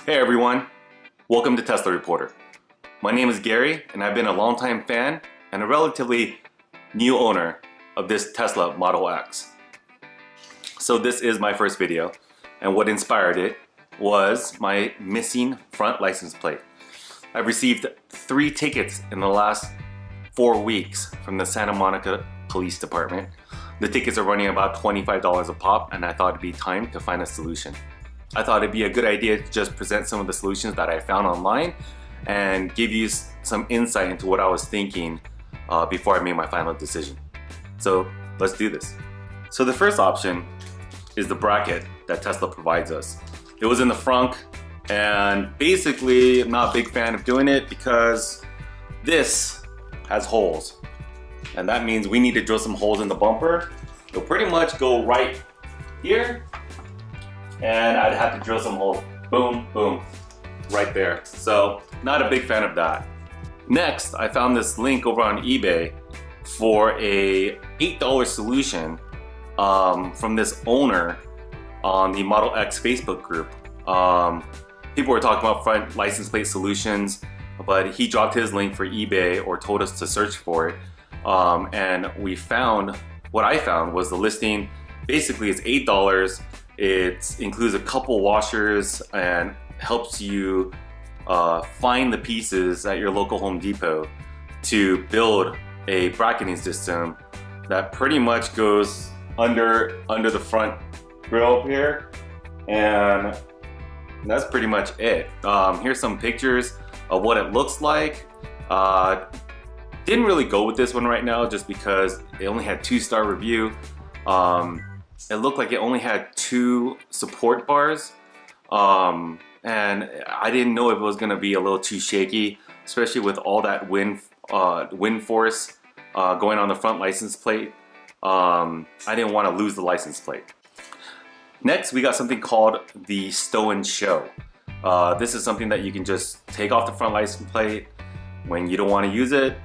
Hey everyone, welcome to Tesla Reporter. My name is Gary and I've been a longtime fan and a relatively new owner of this Tesla Model X. So this is my first video, and what inspired it was my missing front license plate. I've received 3 tickets in the last 4 weeks from the Santa Monica Police Department. The tickets are running about $25 a pop, and I thought it'd be time to find a solution. I thought it'd be a good idea to just present some of the solutions that I found online and give you some insight into what I was thinking before I made my final decision. So let's do this. So the first option is the bracket that Tesla provides us. It was in the frunk, and basically I'm not a big fan of doing it because this has holes. And that means we need to drill some holes in the bumper. They'll pretty much go right here, and I'd have to drill some holes, boom, boom, right there. So not a big fan of that. Next, I found this link over on eBay for a $8 solution from this owner on the Model X Facebook group. People were talking about front license plate solutions, but he dropped his link for eBay or told us to search for it. And we found, what I found was the listing. Basically it's $8. It includes a couple washers and helps you find the pieces at your local Home Depot to build a bracketing system that pretty much goes under the front grill here, and that's pretty much it. Here's some pictures of what it looks like. Didn't really go with this one right now just because it only had 2-star review. It looked like it only had 2 support bars, and I didn't know if it was gonna be a little too shaky, especially with all that wind force going on the front license plate. I didn't want to lose the license plate. Next, we got something called the Stow and Show. This is something that you can just take off the front license plate when you don't want to use it.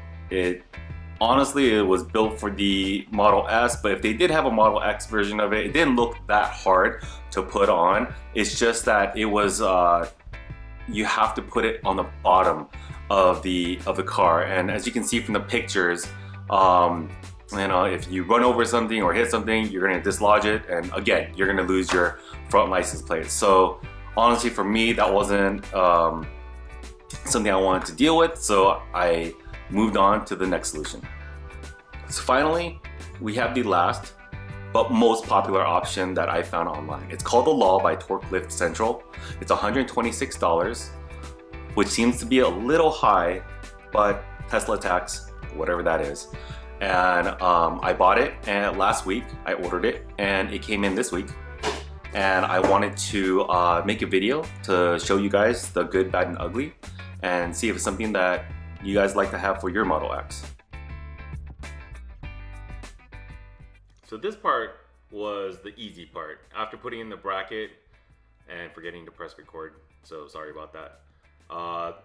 Honestly, it was built for the Model S, but if they did have a Model X version of it, it didn't look that hard to put on. It's just that it was, you have to put it on the bottom of the car. And as you can see from the pictures, you know, if you run over something or hit something, you're gonna dislodge it, and again, you're gonna lose your front license plate. So honestly, for me, that wasn't something I wanted to deal with, so I moved on to the next solution. So finally, we have the last but most popular option that I found online. It's called the Law by Torque Lift Central. It's $126, which seems to be a little high, but Tesla tax, whatever that is. And I bought it, and last week I ordered it, and it came in this week. And I wanted to make a video to show you guys the good, bad, and ugly, and see if it's something that you guys like to have for your Model X. So this part was the easy part. After putting in the bracket and forgetting to press record, so sorry about that.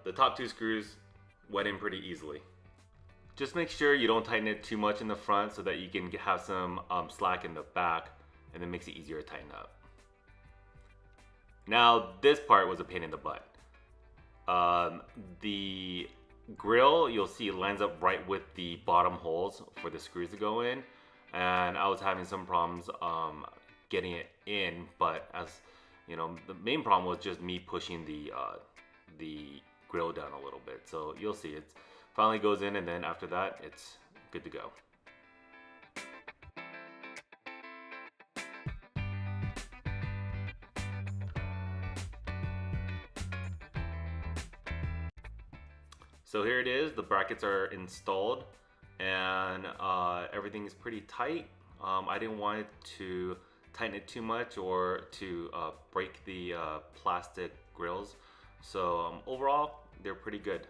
The top 2 screws went in pretty easily. Just make sure you don't tighten it too much in the front so that you can have some slack in the back, and it makes it easier to tighten up. Now this part was a pain in the butt. The grill, you'll see it lines up right with the bottom holes for the screws to go in, and I was having some problems getting it in, but as you know, the main problem was just me pushing the grill down a little bit. So you'll see it finally goes in, and then after that it's good to go. So here it is, the brackets are installed, and everything is pretty tight. I didn't want it to tighten it too much or to break the plastic grills. So overall, they're pretty good.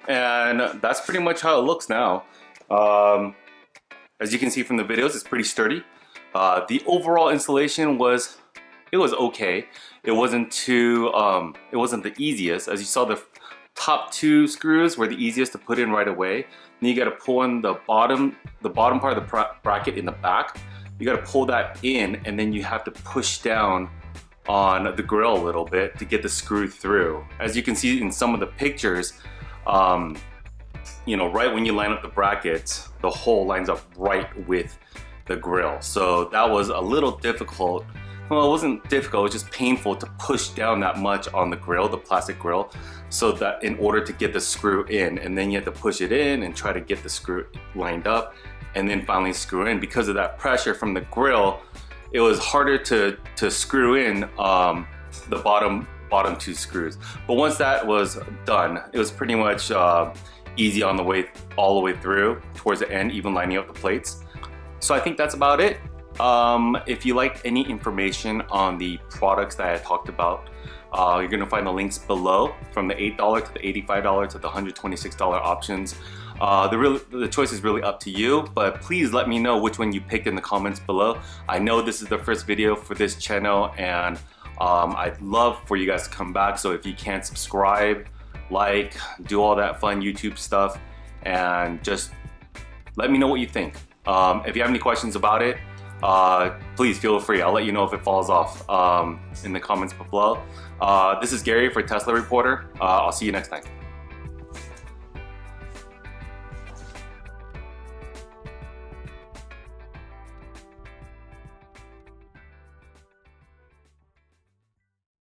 And that's pretty much how it looks now. As you can see from the videos, it's pretty sturdy. The overall installation was it was okay. It wasn't too, it wasn't the easiest. As you saw, the top 2 screws were the easiest to put in right away. Then you gotta pull in the bottom part of the bracket in the back. You gotta pull that in, and then you have to push down on the grill a little bit to get the screw through. As you can see in some of the pictures, you know, right when you line up the brackets, the hole lines up right with the grill. So that was a little difficult. Well, it wasn't difficult, it was just painful to push down that much on the grill, the plastic grill, so that in order to get the screw in, and then you have to push it in and try to get the screw lined up, and then finally screw in. Because of that pressure from the grill, it was harder to screw in the bottom 2 screws. But once that was done, it was pretty much easy on the way, all the way through towards the end, even lining up the plates. So I think that's about it. If you like any information on the products that I talked about, you're gonna find the links below, from the $8 to the $85 to the $126 options. The choice is really up to you, but please let me know which one you picked in the comments below. I know this is the first video for this channel, and I'd love for you guys to come back. So if you can, subscribe, like, do all that fun YouTube stuff, and just let me know what you think. If you have any questions about it, please feel free. I'll let you know if it falls off in the comments below. This is Gary for Tesla Reporter. I'll see you next time.